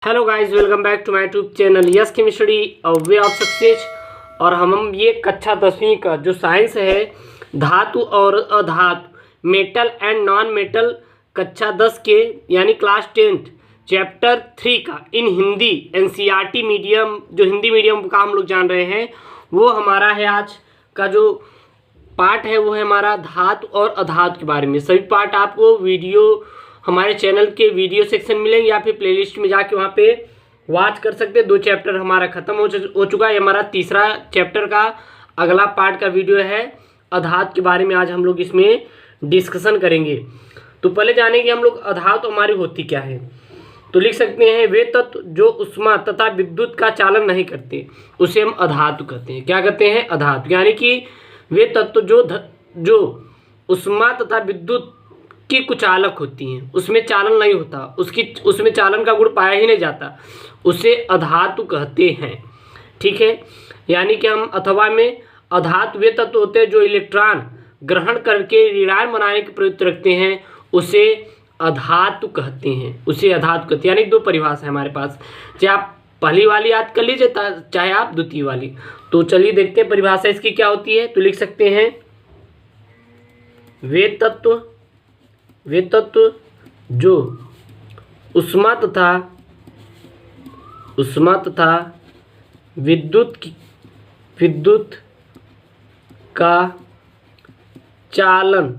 Hello guys, welcome back to my YouTube channel yes chemistry way of success. और हम ये कक्षा 10वीं का जो साइंस है, धातु और अधातु, मेटल एंड नॉन मेटल, कक्षा 10 के यानी क्लास 10 चैप्टर 3 का इन हिंदी एनसीईआरटी मीडियम, जो हिंदी मीडियम का हम लोग जान रहे हैं, वो हमारा है। आज का जो पार्ट है वो है हमारा धातु और अधातु के बारे में। सभी पार्ट आपको वीडियो हमारे चैनल के वीडियो सेक्शन मिलेंगे या फिर प्लेलिस्ट में जाके वहाँ पे वॉच कर सकते हैं। 2 चैप्टर हमारा खत्म हो चुका है। हमारा तीसरा चैप्टर का अगला पार्ट का वीडियो है अधातु के बारे में। आज हम लोग इसमें डिस्कशन करेंगे। तो पहले जानेंगे हम लोग अधातु हमारी होती क्या है। तो लिख सकते हैं, वे तत्व जो उष्मा तथा विद्युत का चालन नहीं करते उसे हम अधातु कहते हैं। क्या कहते हैं? अधातु। यानी कि वे तत्व जो उष्मा तथा विद्युत की कुचालक होती हैं, उसमें चालन नहीं होता, उसमें चालन का गुण पाया ही नहीं जाता, उसे अधातु कहते हैं। ठीक है, यानी कि हम अथवा में अधातु वे तत्व होते हैं जो इलेक्ट्रॉन ग्रहण करके ऋणायन बनाने की प्रवृत्ति रखते हैं, उसे अधातु कहते हैं। उसे अधातु कहते हैं। यानी 2 परिभाषा है हमारे पास, चाहे आप पहली वाली याद कर लीजिए चाहे आप द्वितीय वाली। तो चलिए देखते हैं परिभाषा इसकी क्या होती है। तो लिख सकते हैं, वे तत्व जो उष्मा तथा विद्युत का चालन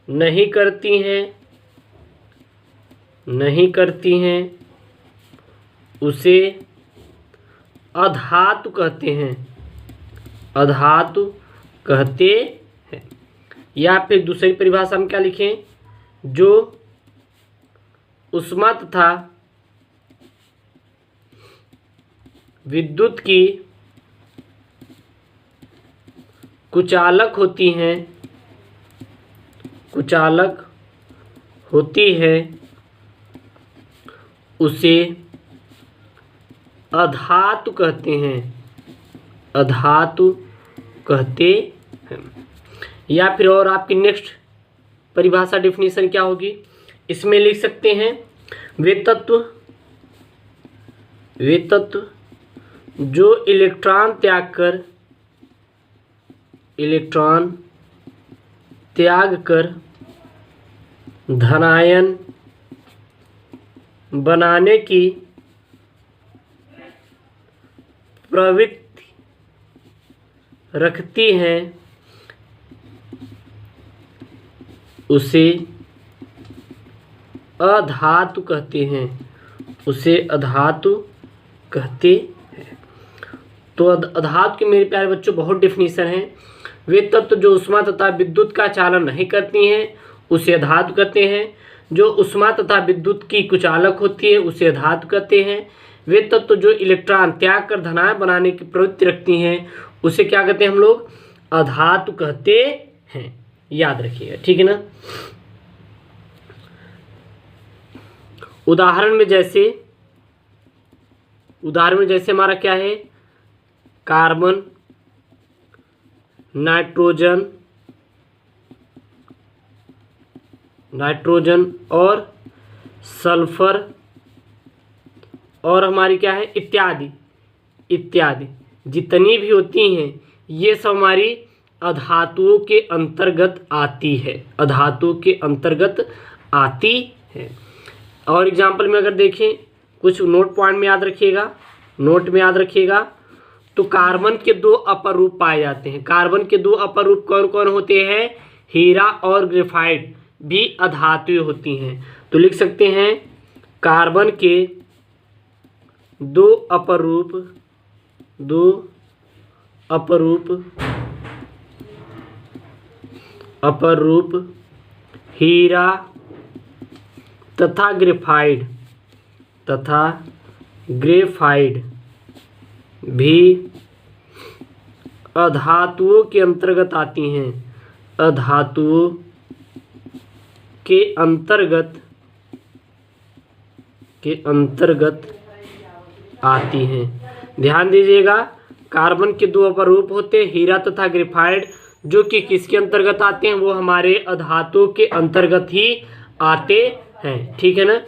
नहीं करती हैं उसे अधातु कहते हैं। अधातु कहते हैं। या फिर दूसरी परिभाषा हम क्या लिखें, जो उष्मा तथा विद्युत की कुचालक होती है उसे अधातु कहते हैं। अधातु कहते हैं। या फिर और आपकी नेक्स्ट परिभाषा डिफिनीशन क्या होगी, इसमें लिख सकते हैं, वे तत्व जो इलेक्ट्रॉन त्याग कर धनायन बनाने की प्रवृत्ति रखती हैं, उसे अधातु कहते हैं। उसे अधातु कहते हैं। तो अधातु के मेरे प्यारे बच्चों बहुत डिफिनीशन है। वे तत्व जो उष्मा तथा विद्युत का चालन नहीं करती हैं उसे अधातु कहते हैं। जो उष्मा तथा विद्युत की कुचालक होती है उसे अधातु कहते हैं। वे तत्व जो इलेक्ट्रॉन त्याग कर धनायन बनाने की प्रवृत्ति रखती हैं उसे क्या कहते हैं हम लोग? अधातु कहते हैं। याद रखिएगा, ठीक है ना। उदाहरण में जैसे हमारा क्या है, कार्बन, नाइट्रोजन और सल्फर और हमारी क्या है, इत्यादि जितनी भी होती हैं ये सब हमारी अधातुओं के अंतर्गत आती है। अधातुओं के अंतर्गत आती है। और एग्जाम्पल में अगर देखें, कुछ नोट पॉइंट में याद रखिएगा। तो कार्बन के 2 अपर रूप पाए जाते हैं। कार्बन के 2 अपर रूप कौन कौन होते हैं? हीरा और ग्रेफाइट भी अधातु होती हैं। तो लिख सकते हैं, कार्बन के 2 अपर रूप हीरा तथा ग्रेफाइट भी अधातुओं के अंतर्गत आती हैं। अधातुओं के अंतर्गत आती हैं। ध्यान दीजिएगा, कार्बन के 2 अपर रूप होते हैं हीरा तथा ग्रेफाइट, जो कि किसके अंतर्गत आते हैं? वो हमारे अधातुओं के अंतर्गत ही आते हैं। ठीक है ना।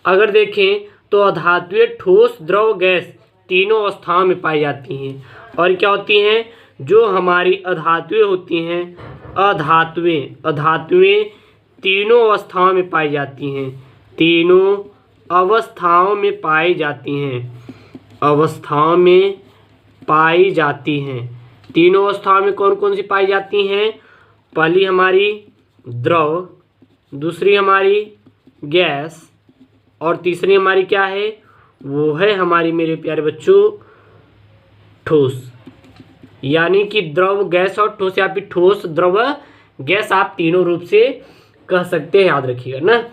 अगर देखें तो अधातुएं ठोस, द्रव, गैस तीनों अवस्थाओं में पाई जाती हैं। और क्या होती हैं? जो हमारी अधातुएं होती हैं, अधातुएं तीनों अवस्थाओं में पाई जाती हैं, तीनों अवस्थाओं में पाई जाती हैं, अवस्थाओं में पाई जाती हैं। तीनों अवस्थाओं में कौन कौन सी पाई जाती हैं? पहली हमारी द्रव, दूसरी हमारी गैस, और तीसरी हमारी क्या है? वो है हमारी मेरे प्यारे बच्चों ठोस। यानी कि द्रव, गैस और ठोस, या फिर ठोस, द्रव, गैस आप तीनों रूप से कह सकते हैं, याद रखिएगा ना।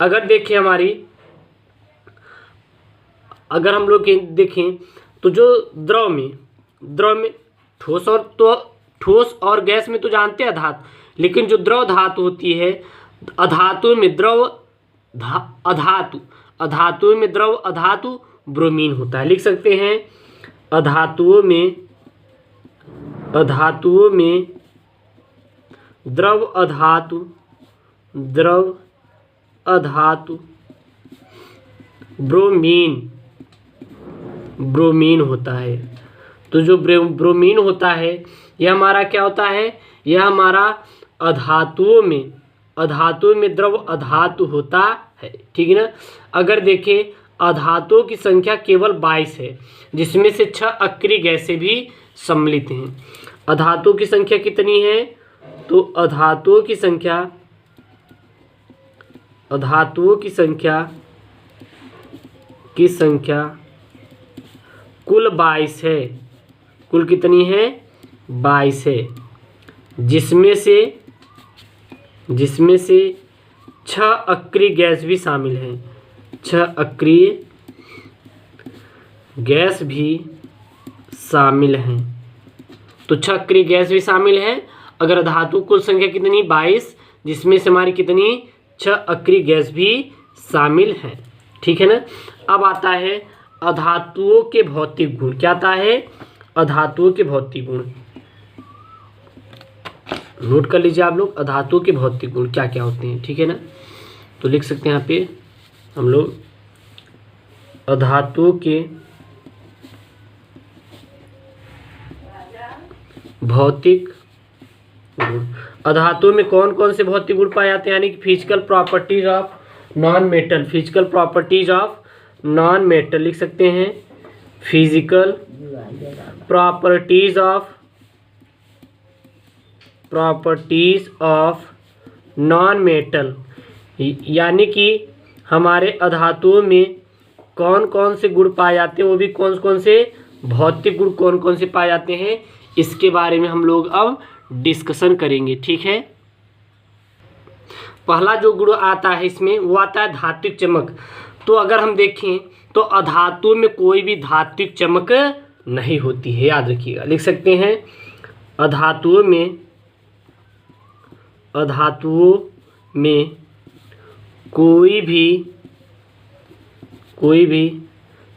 अगर देखें अगर हम लोग देखें तो जो द्रव में ठोस और गैस में तो जानते हैं धातु, लेकिन जो द्रव धातु होती है, अधातु में द्रव अधातु ब्रोमीन होता है। लिख सकते हैं अधातुओं में द्रव अधातु ब्रोमीन होता है। तो जो ब्रोमीन होता है यह हमारा क्या होता है? यह हमारा अधातुओं में द्रव अधातु होता है, ठीक है ना। अगर देखें अधातुओं की संख्या केवल 22 है, जिसमें से 6 अक्रिय गैसें भी सम्मिलित हैं। अधातुओं की संख्या कितनी है? तो अधातुओं की संख्या कुल 22 है। कुल कितनी है? 22 है, जिसमें से 6 अक्रिय गैस भी शामिल हैं। 6 अक्रिय गैस भी शामिल हैं। तो 6 अक्रिय गैस भी शामिल हैं। अगर धातु कुल संख्या कितनी? 22, जिसमें से हमारी कितनी? 6 अक्रिय गैस भी शामिल हैं, ठीक है ना। अब आता है अधातुओं के भौतिक गुण। क्या आता है? अधातुओं के भौतिक गुण। नोट कर लीजिए आप लोग, अधातुओं के भौतिक गुण क्या क्या होते हैं, ठीक है ना। तो लिख सकते हैं यहाँ पे हम लोग अधातुओं के भौतिक गुण। अधातुओं में कौन कौन से भौतिक गुण पाए जाते हैं? यानी कि physical properties of non metal. Physical properties of non metal लिख सकते हैं। Physical properties of non metal, यानी कि हमारे अधातुओं में कौन कौन से गुण पाए जाते हैं, वो भी कौन कौन से भौतिक गुण कौन कौन से पाए जाते हैं, इसके बारे में हम लोग अब डिस्कशन करेंगे, ठीक है। पहला जो गुण आता है इसमें वो आता है धात्विक चमक। तो अगर हम देखें तो अधातु में कोई भी धात्विक चमक नहीं होती है, याद रखिएगा। लिख सकते हैं अधातुओं में कोई भी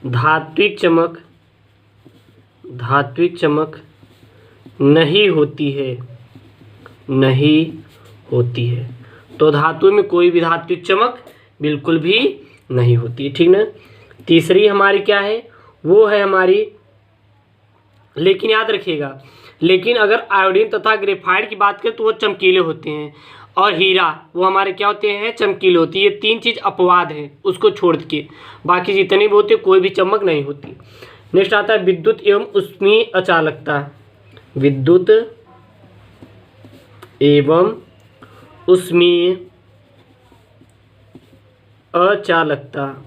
धात्विक चमक नहीं होती है। तो धातु में कोई भी धात्विक चमक बिल्कुल भी नहीं होती है, ठीक ना। तीसरी हमारी क्या है? वो है हमारी, लेकिन याद रखिएगा, लेकिन अगर आयोडीन तथा ग्रेफाइट की बात करें तो वो चमकीले होते हैं, और हीरा वो हमारे क्या होते हैं? चमकीले होती है। ये 3 चीज़ अपवाद है, उसको छोड़ के बाकी जितने भी होते हैं कोई भी चमक नहीं होती। नेक्स्ट आता है विद्युत एवं ऊष्मीय अचालकता। विद्युत एवं ऊष्मीय अचालकता।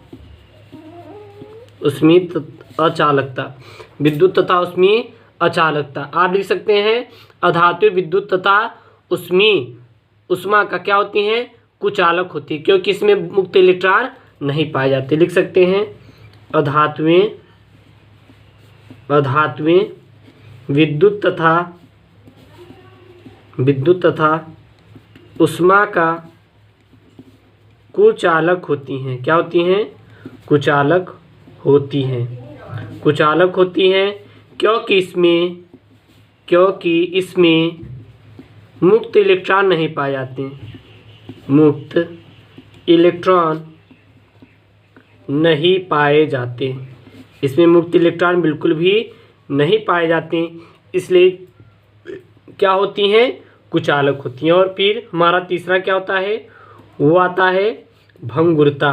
विद्युत तथा ऊष्मीय अचालकता आप लिख सकते हैं। अधातु विद्युत तथा ऊष्मा का क्या होती हैं? कुचालक होती है, क्योंकि इसमें मुक्त इलेक्ट्रॉन नहीं पाए जाते। लिख सकते हैं अधातुएं विद्युत तथा ऊष्मा का कुचालक होती हैं। क्या होती हैं? कुचालक होती हैं, क्योंकि इसमें मुक्त इलेक्ट्रॉन नहीं पाए जाते। मुक्त इलेक्ट्रॉन नहीं पाए जाते। इसमें मुक्त इलेक्ट्रॉन बिल्कुल भी नहीं पाए जाते, इसलिए क्या होती हैं, कुचालक होती हैं। और फिर हमारा तीसरा क्या होता है, वो आता है भंगुरता।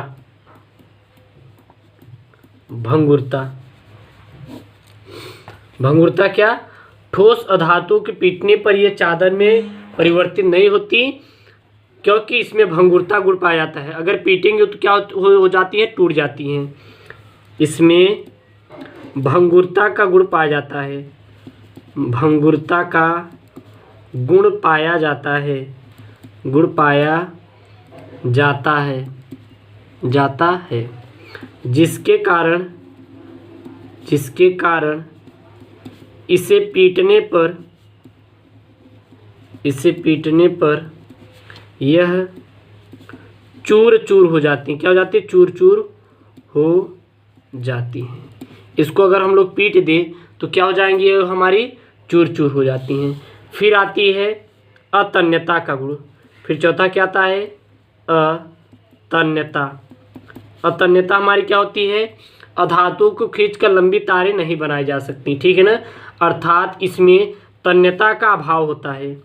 भंगुरता, भंगुरता क्या, ठोस अधातु के पीटने पर यह चादर में परिवर्तित नहीं होती, क्योंकि इसमें भंगुरता गुण पाया जाता है। अगर पीटेंगे तो क्या हो जाती है, टूट जाती हैं। इसमें भंगुरता का गुण पाया जाता है, भंगुरता का गुण पाया जाता है, गुण पाया जाता है, जिसके कारण इसे पीटने पर यह चूर चूर हो जाती है। क्या हो जाती है, चूर चूर हो जाती हैं। इसको अगर हम लोग पीट दें तो क्या हो जाएंगी, ये हमारी चूर चूर हो जाती हैं। फिर आती है अतन्यता का गुण। फिर चौथा क्या आता है, अतन्यता। अतन्यता हमारी क्या होती है, अधातु को खींचकर लंबी तारें नहीं बनाई जा सकती, ठीक है ना। अर्थात इसमें तन्यता का अभाव होता है।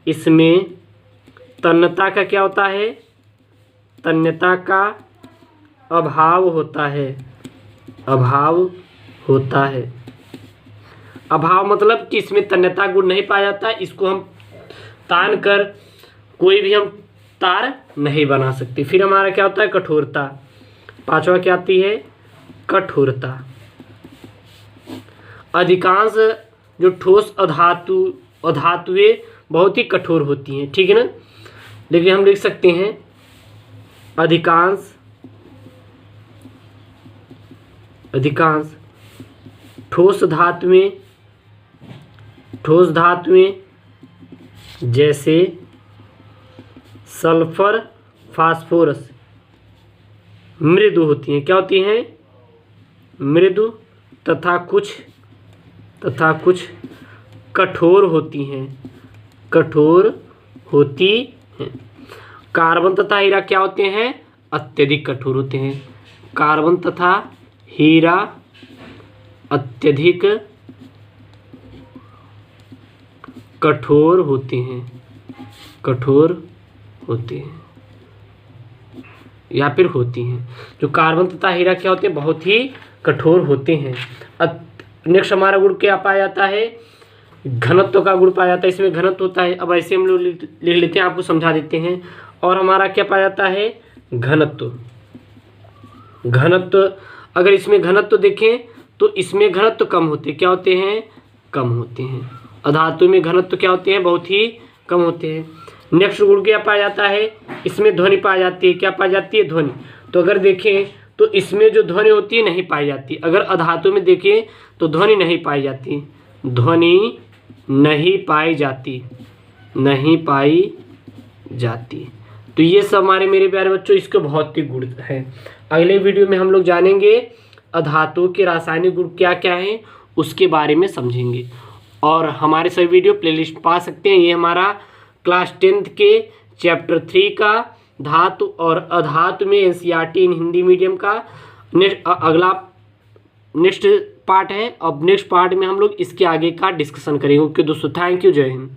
इसमें तन्यता का क्या होता है, तन्यता का अभाव होता है, अभाव होता है। अभाव मतलब कि इसमें तन्यता गुण नहीं पाया जाता, इसको हम तान कर कोई भी हम तार नहीं बना सकते। फिर हमारा क्या होता है, कठोरता। पांचवा क्या आती है, कठोरता। अधिकांश जो ठोस अधातुएं बहुत ही कठोर होती हैं, ठीक है ना। लेकिन हम लिख सकते हैं अधिकांश ठोस धातुएं जैसे सल्फर फास्फोरस मृदु होती हैं। क्या होती हैं, मृदु, तथा कुछ कठोर होती हैं, कठोर होती हैं। कार्बन तथा हीरा क्या होते हैं, अत्यधिक कठोर होते हैं। कार्बन तथा हीरा अत्यधिक कठोर होते हैं, कठोर होते हैं या फिर होती हैं। जो कार्बन तथा हीरा क्या होते हैं, बहुत ही कठोर होते हैं। नेक्स्ट हमारा गुण क्या पाया जाता है, घनत्व का गुण पाया जाता है। इसमें घनत्व होता है, अब ऐसे हम लोग लिख लेते हैं, आपको समझा देते हैं। और हमारा क्या पाया जाता है, घनत्व। घनत्व अगर इसमें घनत्व देखें तो इसमें घनत्व कम होते, क्या होते हैं, कम होते हैं। अधातु में घनत्व क्या होते हैं, बहुत ही कम होते हैं। नेक्स्ट गुण क्या पाया जाता है, इसमें ध्वनि पाई जाती है। क्या पाई जाती है, ध्वनि। तो अगर देखें तो इसमें जो ध्वनि होती है नहीं पाई जाती। अगर अधातु में देखें तो ध्वनि नहीं पाई जाती, ध्वनि नहीं पाई जाती, नहीं पाई जाती। तो ये सब हमारे मेरे प्यारे बच्चों इसके भौतिक गुण हैं। अगले वीडियो में हम लोग जानेंगे अधातुओं के रासायनिक गुण क्या क्या हैं, उसके बारे में समझेंगे। और हमारे सभी वीडियो प्लेलिस्ट पा सकते हैं। ये हमारा क्लास 10th के चैप्टर 3 का धातु और अधातु में एनसीईआरटी इन हिंदी मीडियम का नेक्स्ट पार्ट है। अब नेक्स्ट पार्ट में हम लोग इसके आगे का डिस्कशन करेंगे। ओके दोस्तों, थैंक यू, जय हिंद।